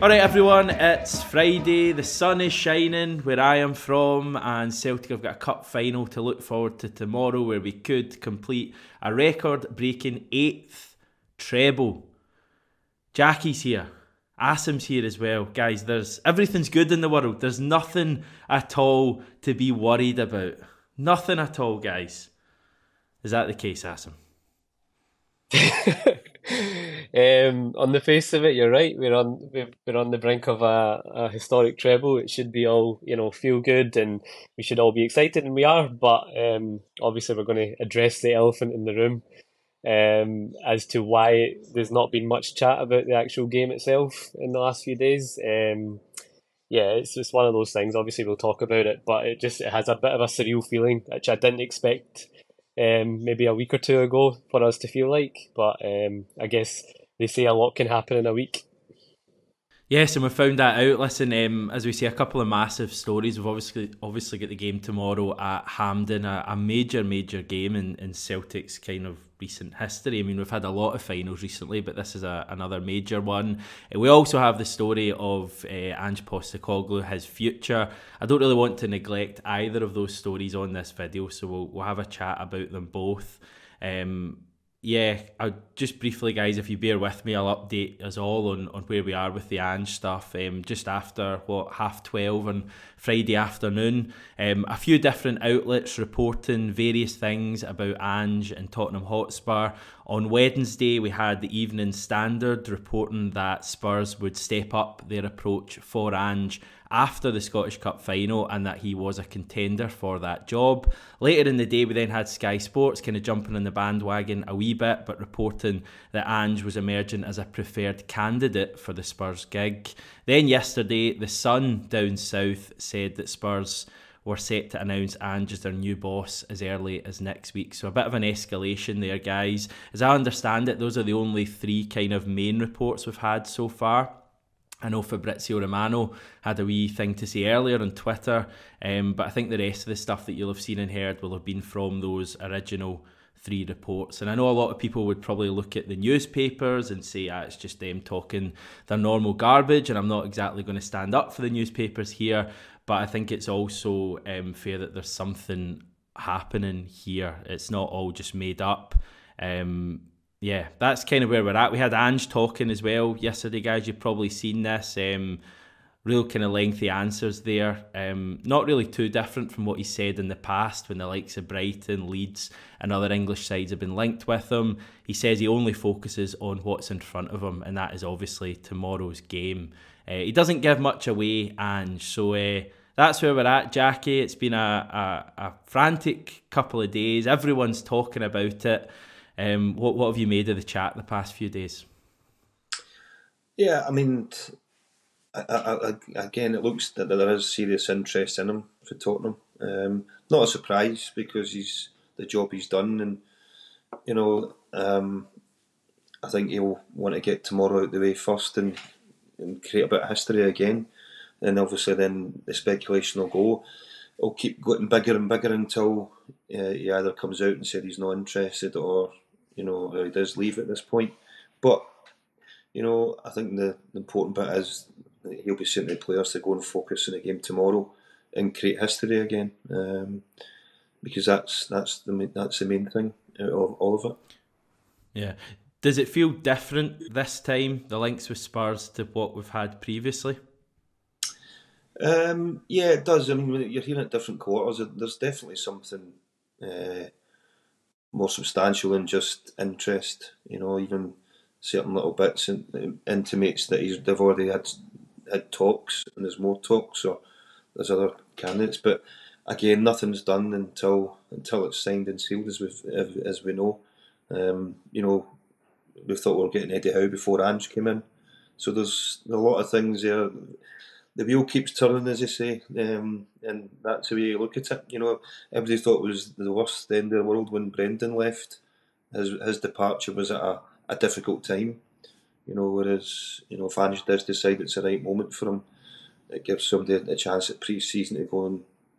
Alright everyone, it's Friday, the sun is shining where I am from, and Celtic have got a cup final to look forward to tomorrow where we could complete a record-breaking 8th treble. Jackie's here, Asim's here as well. Guys, everything's good in the world. There's nothing at all to be worried about. Nothing at all, guys. Is that the case, Asim? On the face of it, you're right. We're on the brink of a historic treble. It should be all, feel good, and we should all be excited, and we are. But obviously, we're going to address the elephant in the room as to why there's not been much chat about the actual game itself in the last few days. Yeah, it's just one of those things. Obviously, we'll talk about it, but it has a bit of a surreal feeling, which I didn't expect maybe a week or two ago for us to feel like. But I guess they say a lot can happen in a week. Yes, and we found that out. Listen, as we see, a couple of massive stories. We've obviously got the game tomorrow at Hampden, a major game in Celtic's kind of recent history. I mean, we've had a lot of finals recently, but this is another major one. We also have the story of Ange Postecoglou, his future. I don't really want to neglect either of those stories on this video, so we'll have a chat about them both. Yeah, I'll just briefly, guys, if you bear with me, I'll update us all on where we are with the Ange stuff. Just after, 12:30 on Friday afternoon, a few different outlets reporting various things about Ange and Tottenham Hotspur. On Wednesday, we had the Evening Standard reporting that Spurs would step up their approach for Ange after the Scottish Cup final and that he was a contender for that job. Later in the day, we then had Sky Sports kind of jumping on the bandwagon a wee bit, but reporting that Ange was emerging as a preferred candidate for the Spurs gig. Then yesterday, The Sun down south said that Spurs were set to announce Ange as their new boss as early as next week. So a bit of an escalation there, guys. As I understand it, those are the only three kind of main reports we've had so far. I know Fabrizio Romano had a wee thing to say earlier on Twitter, but I think the rest of the stuff that you'll have seen and heard will have been from those original three reports. And I know a lot of people would probably look at the newspapers and say, it's just them talking their normal garbage, and I'm not exactly going to stand up for the newspapers here, but I think it's also fair that there's something happening here. It's not all just made up. Yeah, that's kind of where we're at. We had Ange talking as well yesterday, guys. You've probably seen this. Real kind of lengthy answers there. Not really too different from what he said in the past when the likes of Brighton, Leeds and other English sides have been linked with him. He says he only focuses on what's in front of him, and that is obviously tomorrow's game. He doesn't give much away, Ange. So that's where we're at, Jackie. It's been a frantic couple of days. Everyone's talking about it. What have you made of the chat the past few days? Yeah, I mean, again, it looks that there is serious interest in him for Tottenham. Not a surprise because he's the job he's done, and I think he'll want to get tomorrow out the way first and create a bit of history again. And obviously, then the speculation will go. It'll keep getting bigger and bigger until he either comes out and said he's not interested, or he does leave at this point. But I think the important bit is that he'll be saying to the players to go and focus on the game tomorrow and create history again, because that's the main thing out of all of it. Yeah. Does it feel different this time, the links with Spurs, to what we've had previously? Yeah, it does. I mean, you're hearing at different quarters. There's definitely something more substantial than just interest. Even certain little bits intimates that they've already had talks, and there's more talks, or there's other candidates. But again, nothing's done until it's signed and sealed, as we know. We thought we were getting Eddie Howe before Ange came in, so there's a lot of things there. The wheel keeps turning, as they say, and that's the way you look at it. Everybody thought it was the worst end of the world when Brendan left. His departure was at a difficult time. Whereas if Ange does decide it's the right moment for him, it gives somebody a chance at pre-season to go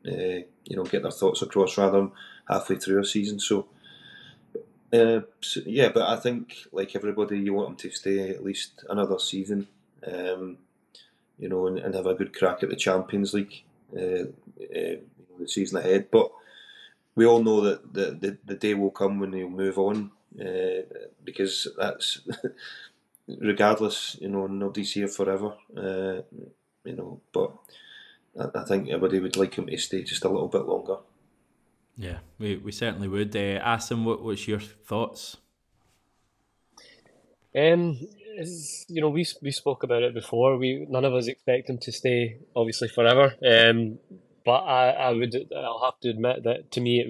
and get their thoughts across rather than halfway through a season. So yeah, but I think like everybody, you want him to stay at least another season. and have a good crack at the Champions League the season ahead. But we all know that the day will come when he'll move on, because that's regardless, nobody's here forever, but I think everybody would like him to stay just a little bit longer. Yeah, we certainly would. Asim, what's your thoughts? We spoke about it before. None of us expect him to stay, obviously, forever. But I'll have to admit that to me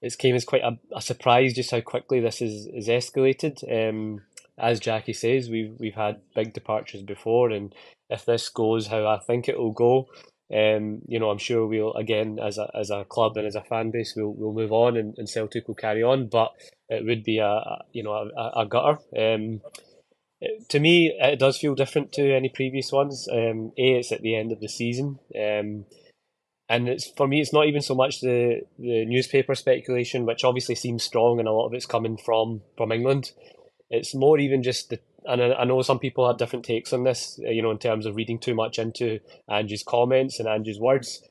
it came as quite a surprise just how quickly this is escalated. As Jackie says, we've had big departures before, and if this goes how I think it will go, I'm sure we'll again as a club and as a fan base we'll move on, and Celtic will carry on. But it would be a gutter. To me, it does feel different to any previous ones. It's at the end of the season, and for me, it's not even so much the newspaper speculation, which obviously seems strong, and a lot of it's coming from England. It's more even just and I know some people had different takes on this, in terms of reading too much into Ange's comments and Ange's words.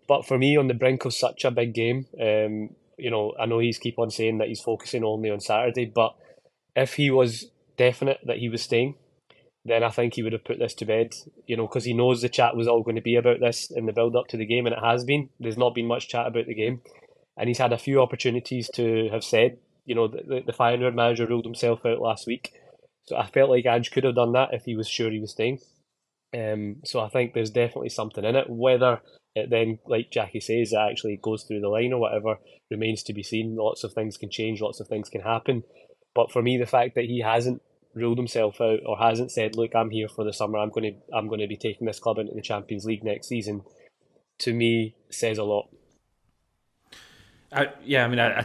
But for me, on the brink of such a big game, I know he's keep on saying that he's focusing only on Saturday, but if he was definite that he was staying, then I think he would have put this to bed, because he knows the chat was all going to be about this in the build up to the game, and it has been. There's not been much chat about the game, and he's had a few opportunities to have said, the Feyenoord manager ruled himself out last week. So I felt like Ange could have done that if he was sure he was staying. So I think there's definitely something in it. Whether it then, like Jackie says, it actually goes through the line or whatever remains to be seen. Lots of things can change, lots of things can happen. But for me, the fact that he hasn't ruled himself out or hasn't said, "Look, I'm here for the summer. I'm going to be taking this club into the Champions League next season," to me says a lot. I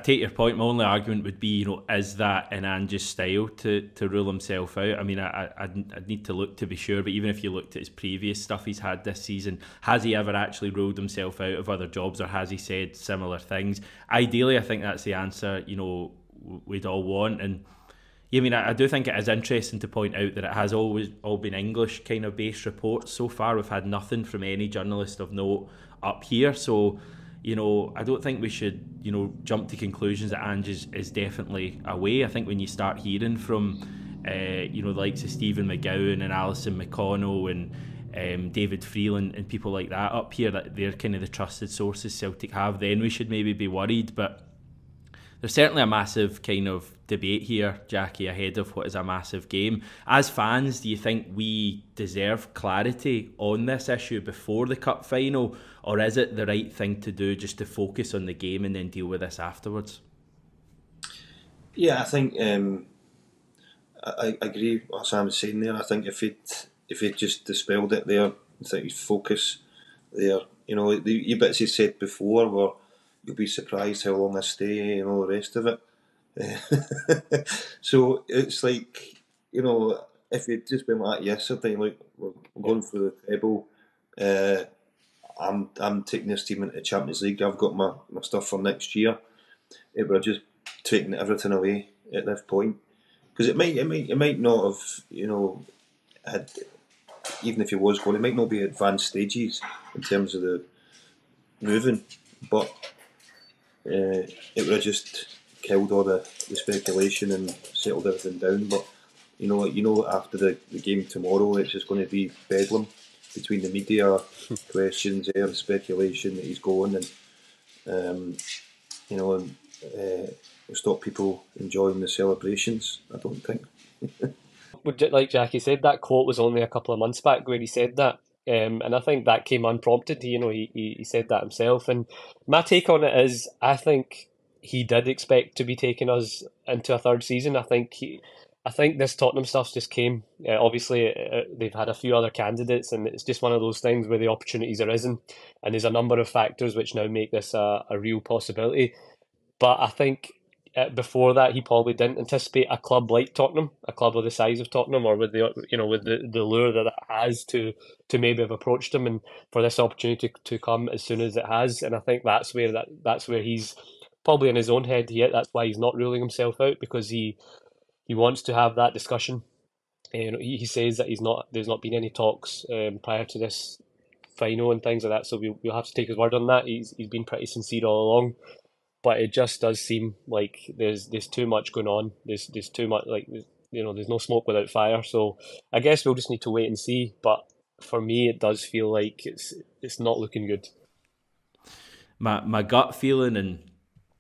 take your point. My only argument would be, is that in Ange's style to rule himself out? I mean, I'd need to look to be sure, but even if you looked at his previous stuff he's had this season, has he ever actually ruled himself out of other jobs, or has he said similar things? Ideally, I think that's the answer, we'd all want. And I do think it is interesting to point out that it has always all been English kind of based reports so far. We've had nothing from any journalist of note up here, so I don't think we should, jump to conclusions that Ange is definitely away. I think when you start hearing from, the likes of Stephen McGowan and Alison McConnell and David Freeland and people like that up here, that they're kind of the trusted sources Celtic have, then we should maybe be worried. But there's certainly a massive kind of debate here, Jackie, ahead of what is a massive game. As fans, do you think we deserve clarity on this issue before the cup final, or is it the right thing to do just to focus on the game and then deal with this afterwards? Yeah, I think I agree with what Sam was saying there. I think if it just dispelled it there, I think he'd focus there. The bits he said before were, "You'll be surprised how long I stay," and all the rest of it. So it's like, if you'd just been like yesterday, like we're going for the treble, I'm taking this team into the Champions League, I've got my stuff for next year, it would have just taken everything away at this point. Because it might not have, had, even if he was going, it might not be advanced stages in terms of the moving, but it would have just killed all the speculation and settled everything down. But after the game tomorrow, it's just going to be bedlam between the media, questions there, and speculation that he's going, and stop people enjoying the celebrations, I don't think. Like Jackie said, that quote was only a couple of months back where he said that. And I think that came unprompted. He said that himself. And my take on it is, I think he did expect to be taking us into a third season. I think this Tottenham stuff just came. Obviously, they've had a few other candidates, and it's just one of those things where the opportunities arisen, and there's a number of factors which now make this a real possibility. But I think before that, he probably didn't anticipate a club like Tottenham, a club of the size of Tottenham, or with the lure that it has to maybe have approached him, and for this opportunity to come as soon as it has. And I think that's where he's probably in his own head. That's why he's not ruling himself out, because he wants to have that discussion He says that there's not been any talks prior to this final and things like that, so we'll have to take his word on that. He's been pretty sincere all along, but it just does seem like there's too much going on. There's too much, like, there's no smoke without fire. So I guess we'll just need to wait and see. But for me, it does feel like it's not looking good. My gut feeling, and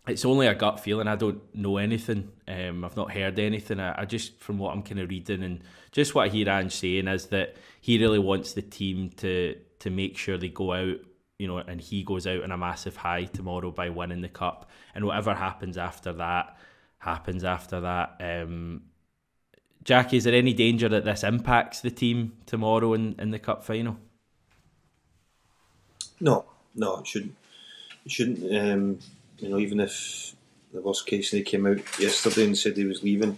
it's only a gut feeling, I don't know anything, I've not heard anything, I just, from what I'm kind of reading and just what I hear Ange saying, is that he really wants the team to make sure they go out, and he goes out on a massive high tomorrow by winning the cup, and whatever happens after that. Jackie, is there any danger that this impacts the team tomorrow in the cup final? No, it shouldn't. It shouldn't. Even if the worst case they came out yesterday and said he was leaving,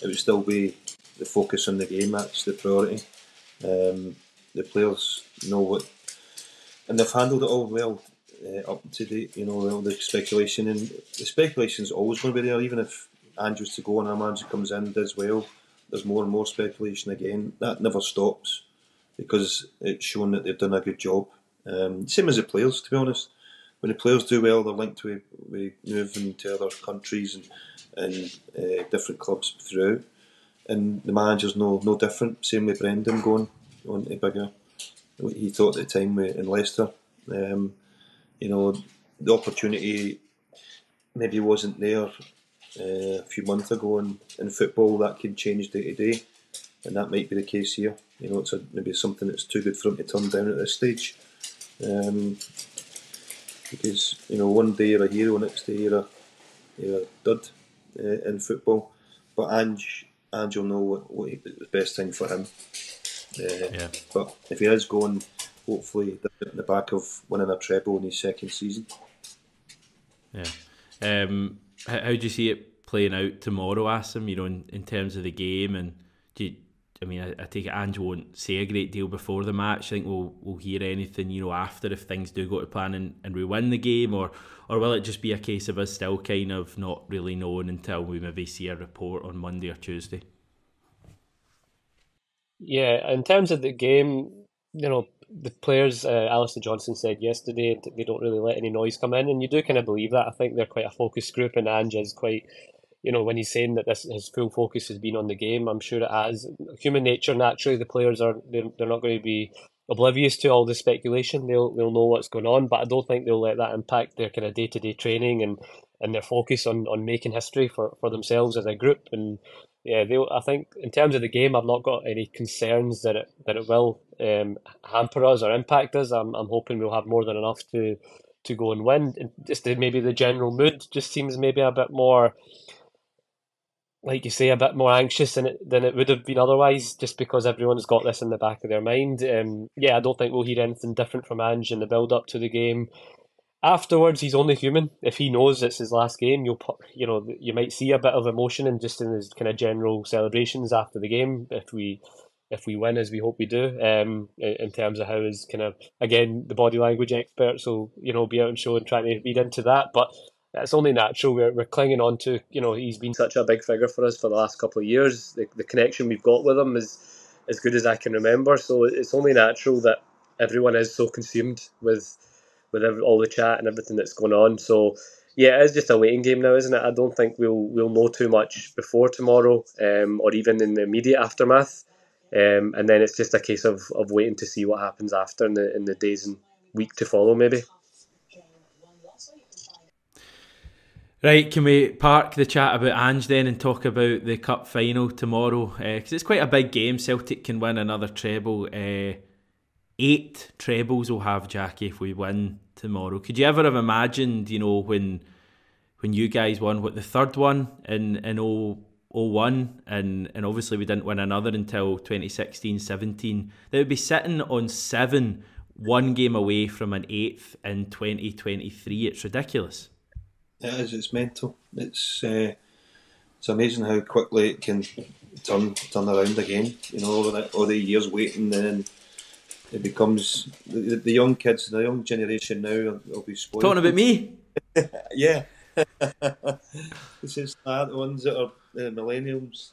it would still be the focus on the game. That's the priority. The players know what, and they've handled it all well up to date. All the speculation, and the speculation is always going to be there. Even if Ange was to go and our manager comes in and does well, there's more and more speculation again. That never stops because it's shown that they've done a good job. Same as the players, to be honest. When the players do well, they're linked with moving to other countries and different clubs throughout. And the manager's no different. Same with Brendan going on to bigger. He thought at the time in Leicester, the opportunity maybe wasn't there a few months ago. In football, that can change day to day, and that might be the case here. It's maybe something that's too good for him to turn down at this stage. Because one day you're a hero, next day you're a dud in football. But Ange will know what the best thing for him. But if he is going, hopefully in the back of winning a treble in his second season. Yeah. How do you see it playing out tomorrow, Asim? In terms of the game, and I take it Ange won't say a great deal before the match. I think we'll hear anything, after, if things do go to plan and we win the game, or will it just be a case of us still kind of not really knowing until we maybe see a report on Monday or Tuesday? Yeah, in terms of the game, the players, Alistair Johnson said yesterday, they don't really let any noise come in, and you do kind of believe that. I think they're quite a focused group, and Ange is quite, when he's saying that his full focus has been on the game, I'm sure it has. Human nature, naturally, the players they're not going to be oblivious to all the speculation. They'll know what's going on, but I don't think they'll let that impact their kind of day-to-day training and their focus on making history for themselves as a group. And yeah, I think in terms of the game, I've not got any concerns that it will hamper us or impact us. I'm hoping we'll have more than enough to go and win. And just maybe the general mood just seems maybe a bit more, like you say, a bit more anxious than it would have been otherwise, just because everyone's got this in the back of their mind. I don't think we'll hear anything different from Ange in the build up to the game. Afterwards, he's only human. If he knows it's his last game, you might see a bit of emotion in his kind of general celebrations after the game if we win, as we hope we do. In terms of how his kind of, again, the body language experts will be out and show and trying to read into that, but it's only natural. We're clinging on to, he's been such a big figure for us for the last couple of years. The connection we've got with him is as good as I can remember. So it's only natural that everyone is so consumed with all the chat and everything that's going on. So yeah, it is just a waiting game now, isn't it? I don't think we'll know too much before tomorrow, or even in the immediate aftermath. And then it's just a case of waiting to see what happens after in the days and week to follow, maybe. Right, can we park the chat about Ange then and talk about the cup final tomorrow? Because it's quite a big game. Celtic can win another treble. 8 trebles we'll have, Jackie, if we win tomorrow. Could you ever have imagined, when you guys won, the third one in 01, and obviously we didn't win another until 2016-17, they would be sitting on 7, 1 game away from an 8th in 2023. It's ridiculous. It is. It's mental. It's amazing how quickly it can turn around again. All the years waiting, then it becomes the young kids, the young generation now will be spoiled. Talking about me? Yeah. This is the ones that are millennials.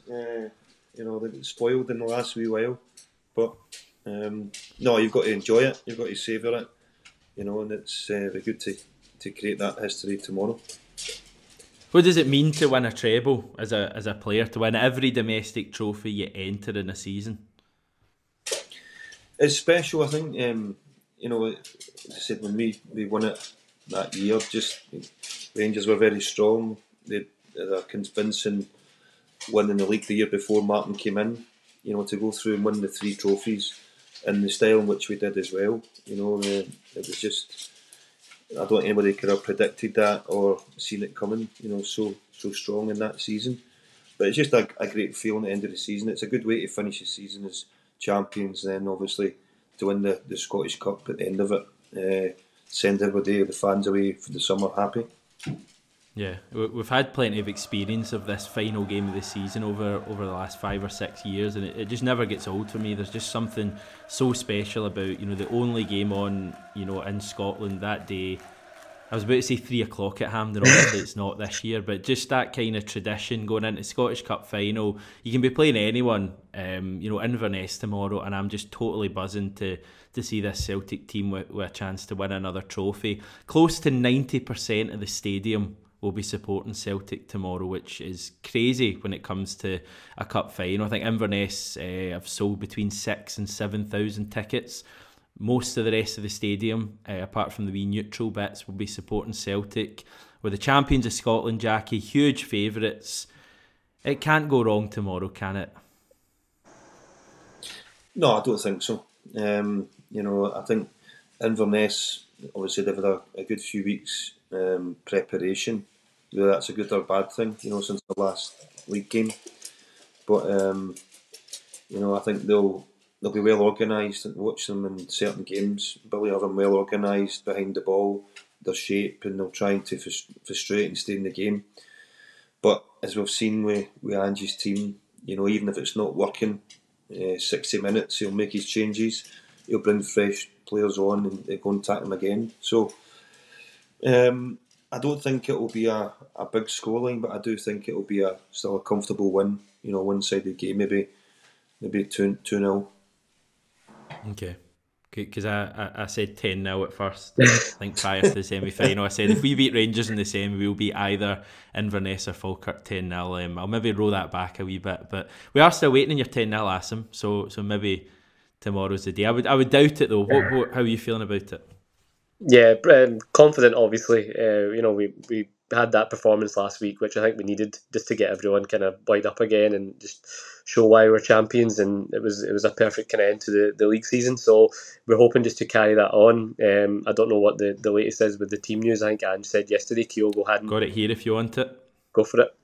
You know, they got spoiled in the last wee while. But no, you've got to enjoy it. You've got to savour it. You know, and it's very good to create that history tomorrow. What does it mean to win a treble as a player, to win every domestic trophy you enter in a season? It's special, I think. You know, as I said, when we won it that year, just Rangers were very strong. They had a convincing win in the league the year before Martin came in. You know, to go through and win the 3 trophies in the style in which we did as well. You know, it was just, I don't think anybody could have predicted that or seen it coming. You know, so strong in that season. But it's just a great feeling at the end of the season. It's a good way to finish the season as champions. Then obviously to win the Scottish Cup at the end of it, send everybody, the fans away for the summer happy. Yeah, we've had plenty of experience of this final game of the season over the last 5 or 6 years, and it just never gets old for me. There's just something so special about, you know, the only game on, you know, in Scotland that day. I was about to say 3 o'clock at Hampden, obviously it's not this year, but just that kind of tradition going into Scottish Cup final. You can be playing anyone, you know, Inverness tomorrow, and I'm just totally buzzing to see this Celtic team with a chance to win another trophy. Close to 90% of the stadium will be supporting Celtic tomorrow, which is crazy when it comes to a cup final. I think Inverness have sold between 6,000 and 7,000 tickets. Most of the rest of the stadium, apart from the wee neutral bits, will be supporting Celtic. We're the champions of Scotland, Jackie, huge favourites. It can't go wrong tomorrow, can it? No, I don't think so. You know, I think Inverness, obviously they've had a good few weeks preparation. Whether that's a good or bad thing, you know, since the last league game. But you know, I think they'll be well organised. And watch them in certain games. Billy have them well organised behind the ball, their shape, and they'll try to frustrate and stay in the game. But as we've seen with Ange's team, you know, even if it's not working, 60 minutes he'll make his changes. He'll bring fresh players on and they go and attack them again. So I don't think it will be a big scoreline, but I do think it will be still a comfortable win. You know, one-sided game, maybe 2-0. Okay. Because I said 10-0 at first, I think prior to the semi-final. I said if we beat Rangers in the semi, we'll beat either Inverness or Falkirk 10-0. I'll maybe roll that back a wee bit, but we are still waiting on your 10-0, Asim, so maybe tomorrow's the day. I would doubt it though. How are you feeling about it? Yeah, confident obviously. You know, we had that performance last week, which I think we needed just to get everyone kind of buoyed up again and just show why we're champions. And it was a perfect kind of end to the league season. So we're hoping just to carry that on. I don't know what the latest is with the team news. I think Ange said yesterday Kyogo hadn't got it here if you want it. Go for it.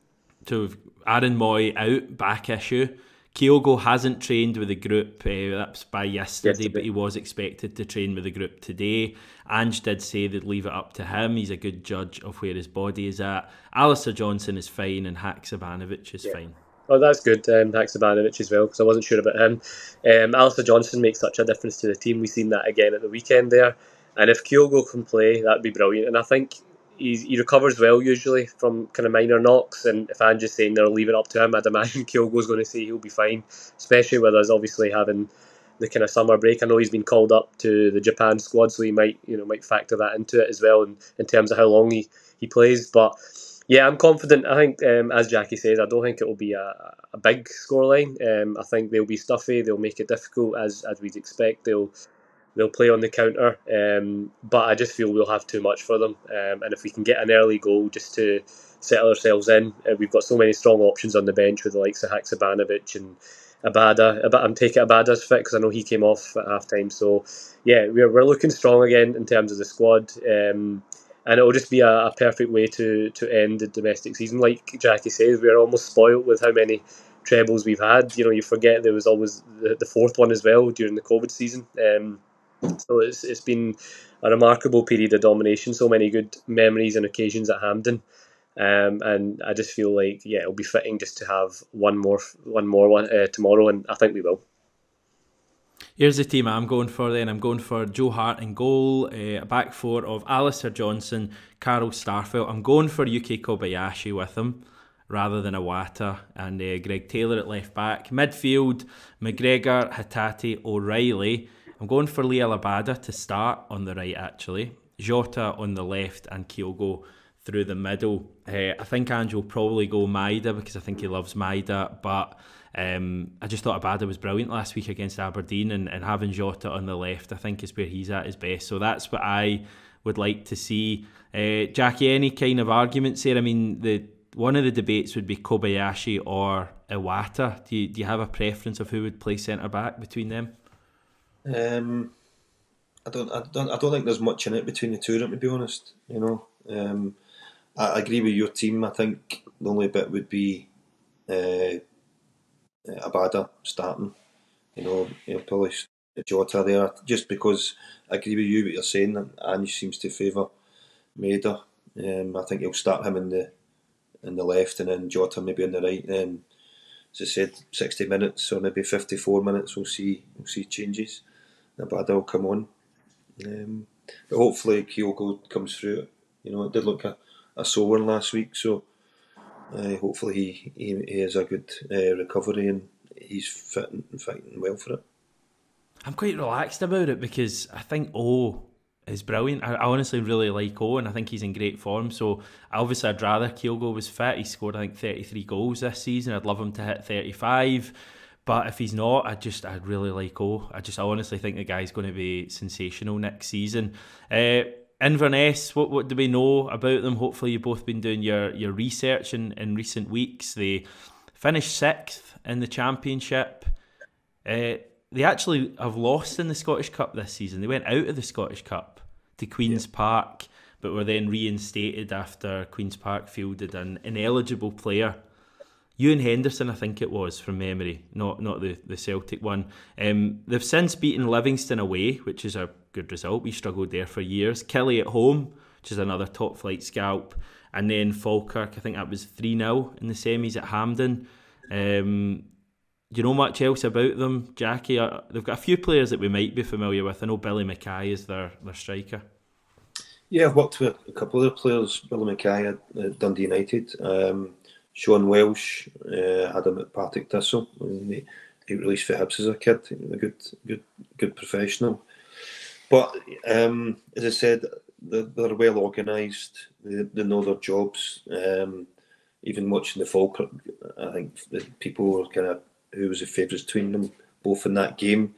So Aaron Moy out, back issue. Kyogo hasn't trained with the group, that's by yesterday, but he was expected to train with the group today. Ange did say they'd leave it up to him. He's a good judge of where his body is at. Alistair Johnson is fine and Haksabanovic is fine. Oh, that's good. Haksabanovic as well, because I wasn't sure about him. Alistair Johnson makes such a difference to the team. We've seen that again at the weekend there. And if Kyogo can play, that'd be brilliant. And I think he recovers well usually from kind of minor knocks, and if Ange's saying they'll leave it up to him, I'd imagine Kyogo's going to say he'll be fine, especially with us obviously having the kind of summer break. I know he's been called up to the Japan squad, so he might factor that into it as well in terms of how long he plays. But yeah, I'm confident. I think as Jackie says, I don't think it will be a big scoreline. I think they'll be stuffy, they'll make it difficult as we'd expect. They'll play on the counter, but I just feel we'll have too much for them. And if we can get an early goal just to settle ourselves in, we've got so many strong options on the bench with the likes of Haksabanovic and Abada. I'm taking Abada's fit because I know he came off at half time. So yeah, we're looking strong again in terms of the squad. And it'll just be a perfect way to end the domestic season. Like Jackie says, we're almost spoilt with how many trebles we've had. You know, you forget there was always the fourth one as well during the COVID season. So it's been a remarkable period of domination. So many good memories and occasions at Hampden, and I just feel like it'll be fitting just to have one more tomorrow, and I think we will. Here's the team I'm going for then. I'm going for Joe Hart in goal, a back four of Alistair Johnson, Carl Starfelt. I'm going for Yuki Kobayashi with him. rather than Iwata, and Greg Taylor at left back. Midfield, McGregor, Hatate, O'Reilly. I'm going for Liel Abada to start on the right, actually. Jota on the left and Kyogo through the middle. I think Ange will probably go Maeda because I think he loves Maeda, but I just thought Abada was brilliant last week against Aberdeen, and having Jota on the left I think is where he's at his best. So that's what I would like to see. Jackie, any kind of arguments here? I mean, one of the debates would be Kobayashi or Iwata. Do you have a preference of who would play centre back between them? I don't think there's much in it between the two of them, to be honest. I agree with your team. I think the only bit would be Abada starting. Probably Jota there, just because I agree with you what you're saying. That Ange seems to favour Maeda. I think he'll start him in the left and then Jota maybe on the right. As I said, 60 minutes or maybe 54 minutes, we'll see changes. Abada will come on. But hopefully Kyogo comes through it. It did look a sore one last week, so hopefully he has a good recovery and he's fit and fighting well for it. I'm quite relaxed about it because I think O is brilliant. I honestly really like O, and I think he's in great form. So I'd rather Kyogo was fit. He scored I think 33 goals this season. I'd love him to hit 35. But if he's not, I'd really like O. I honestly think the guy's going to be sensational next season. Inverness, what do we know about them? Hopefully you've both been doing your research in recent weeks. They finished 6th in the Championship. They actually have lost in the Scottish Cup this season. They went out of the Scottish Cup to Queen's Park, but were then reinstated after Queen's Park fielded an ineligible player. Ewan Henderson, I think it was, from memory, not the Celtic one. They've since beaten Livingston away, which is a good result. We struggled there for years. Killie at home, which is another top flight scalp. And then Falkirk, I think that was 3-0 in the semis at Hampden. Do you know much else about them, Jackie? They've got a few players that we might be familiar with. I know Billy Mackay is their striker. Yeah, I've worked with a couple of the players. Billy Mackay at Dundee United. Sean Welsh had him at Partick Thistle. He released for Hibs as a kid. A good professional. But as I said, they're well organised. They know their jobs. Even watching the Falkirk, I think the people were kind of who was the favourites between them both in that game.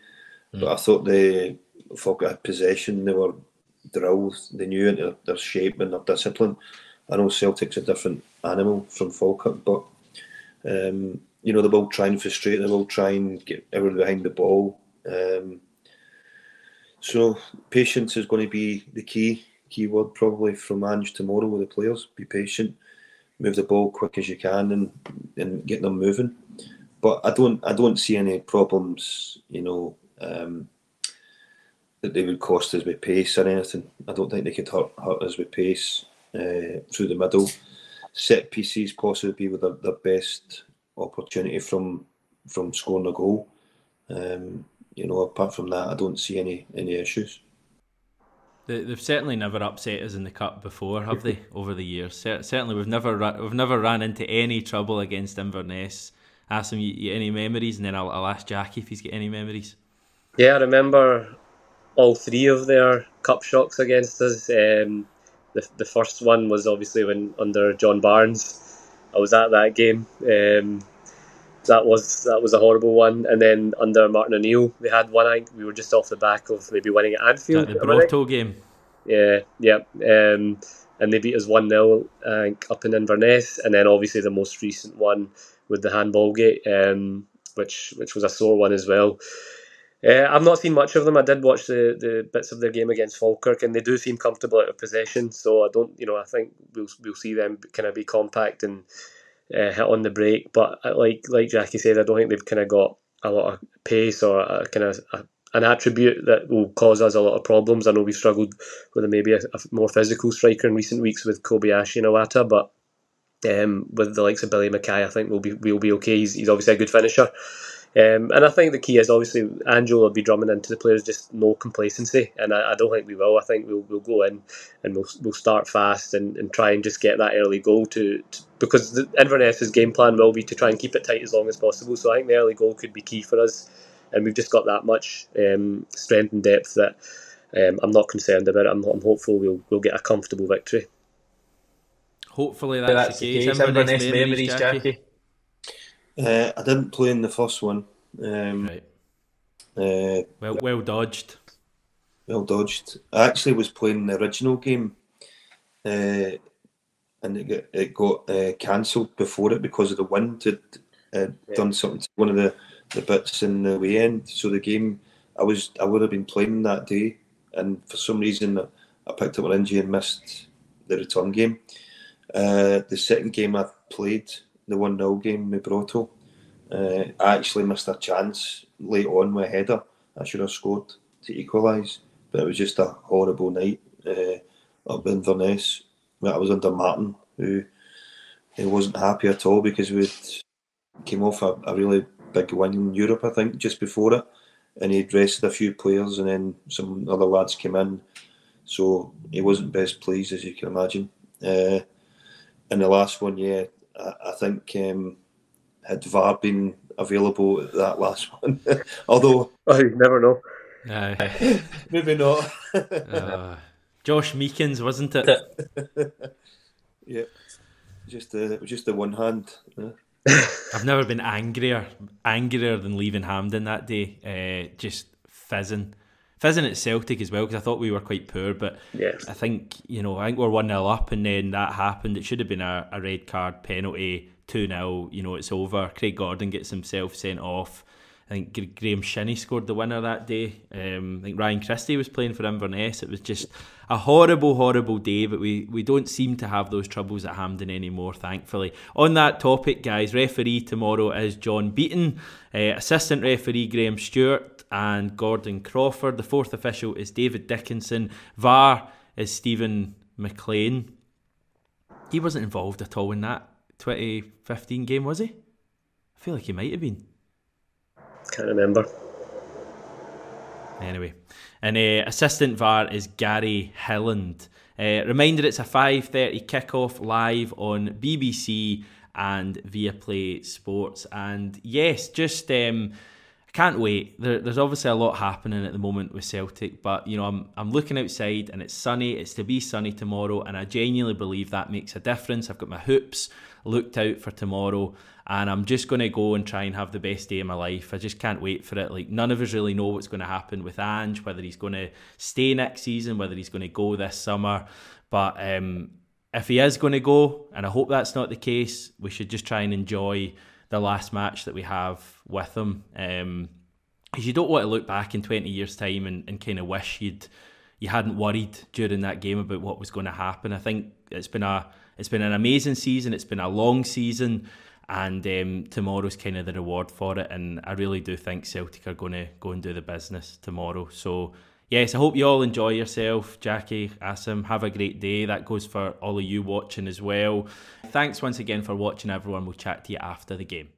But I thought the Falkirk had possession. They were drilled. They knew into their shape and their discipline. I know Celtic's a different animal from Falkirk, but they will try and frustrate. They will try and get everyone behind the ball. So patience is going to be the key word probably from Ange tomorrow with the players. Be patient, move the ball quick as you can, and get them moving. But I don't see any problems, that they would cost us with pace or anything. I don't think they could hurt us with pace through the middle. Set pieces possibly be with their best opportunity from scoring a goal. Apart from that, I don't see any issues. They've certainly never upset us in the cup before, have they? Over the years, certainly we've never ran into any trouble against Inverness. Asim, you any memories? And then I'll ask Jackie if he's got any memories. Yeah, I remember all 3 of their cup shocks against us. The first one was obviously when under John Barnes. I was at that game. That was a horrible one. And then under Martin O'Neill, they had one. I think we were just off the back of maybe winning at Anfield. The Brotto game. Yeah. And they beat us 1-0, I think, up in Inverness. And then obviously the most recent one with the handball gate, which was a sore one as well. I've not seen much of them. I did watch the bits of their game against Falkirk, and they do seem comfortable out of possession. So I think we'll see them kind of be compact and hit on the break. But like Jackie said, I don't think they've kind of got a lot of pace or a kind of an attribute that will cause us a lot of problems. I know we've struggled with maybe a more physical striker in recent weeks with Kobayashi and Iwata, but with the likes of Billy Mackay, I think we'll be okay. He's obviously a good finisher. And I think the key is obviously Angel will be drumming into the players just no complacency, and I don't think we will. I think we'll go in and we'll start fast and try and just get that early goal to because the Inverness's game plan will be to try and keep it tight as long as possible. So I think the early goal could be key for us, and we've just got that much strength and depth that I'm not concerned about it. I'm hopeful we'll get a comfortable victory. Hopefully that's the case. Inverness memories, Jackie. I didn't play in the first one. Right. Well dodged. Well dodged. I actually was playing the original game, and it got cancelled before it because of the wind had done something to one of the bits in the way end. So the game I would have been playing that day, and for some reason I picked up an injury and missed the return game. The second game I played, the 1-0 game with Brotto, I actually missed a chance late on with a header. I should have scored to equalise, but it was just a horrible night up in Inverness. I was under Martin, who wasn't happy at all because we came off a really big win in Europe, I think, just before it, and he'd rested a few players, and then some other lads came in, so he wasn't best pleased, as you can imagine. In the last one, I think had VAR been available at that last one, although you never know. Maybe not. Josh Meekins, wasn't it? Yeah, it was just the one hand. I've never been angrier than leaving Hampden that day. Just fizzing at Celtic as well, because I thought we were quite poor, but I think we're 1-0 up, and then that happened. It should have been a red card, penalty, 2-0. It's over. Craig Gordon gets himself sent off. I think Graham Shinney scored the winner that day. I think Ryan Christie was playing for Inverness. It was just a horrible, horrible day, but we don't seem to have those troubles at Hampden anymore, thankfully. On that topic, guys, referee tomorrow is John Beaton, assistant referee Graham Stewart and Gordon Crawford. The fourth official is David Dickinson. VAR is Stephen McLean. He wasn't involved at all in that 2015 game, was he? I feel like he might have been. Can't remember. Anyway, and assistant VAR is Gary Hilland. Reminder, it's a 5:30 kickoff live on BBC and Viaplay Sports. And yes, just I can't wait. There's obviously a lot happening at the moment with Celtic, but I'm looking outside and it's sunny. It's to be sunny tomorrow, and I genuinely believe that makes a difference. I've got my hoops looked out for tomorrow, and I'm just going to go and try and have the best day of my life. I just can't wait for it. Like, none of us really know what's going to happen with Ange, whether he's going to stay next season, whether he's going to go this summer. But if he is going to go, and I hope that's not the case, we should just try and enjoy the last match that we have with him. Because you don't want to look back in 20 years' time and kind of wish you hadn't worried during that game about what was going to happen. I think it's been an amazing season. It's been a long season. And tomorrow's kind of the reward for it, and I really do think Celtic are going to go and do the business tomorrow. So yes, I hope you all enjoy yourself. Jackie, Asim, have a great day. That goes for all of you watching as well. Thanks once again for watching, everyone. We'll chat to you after the game.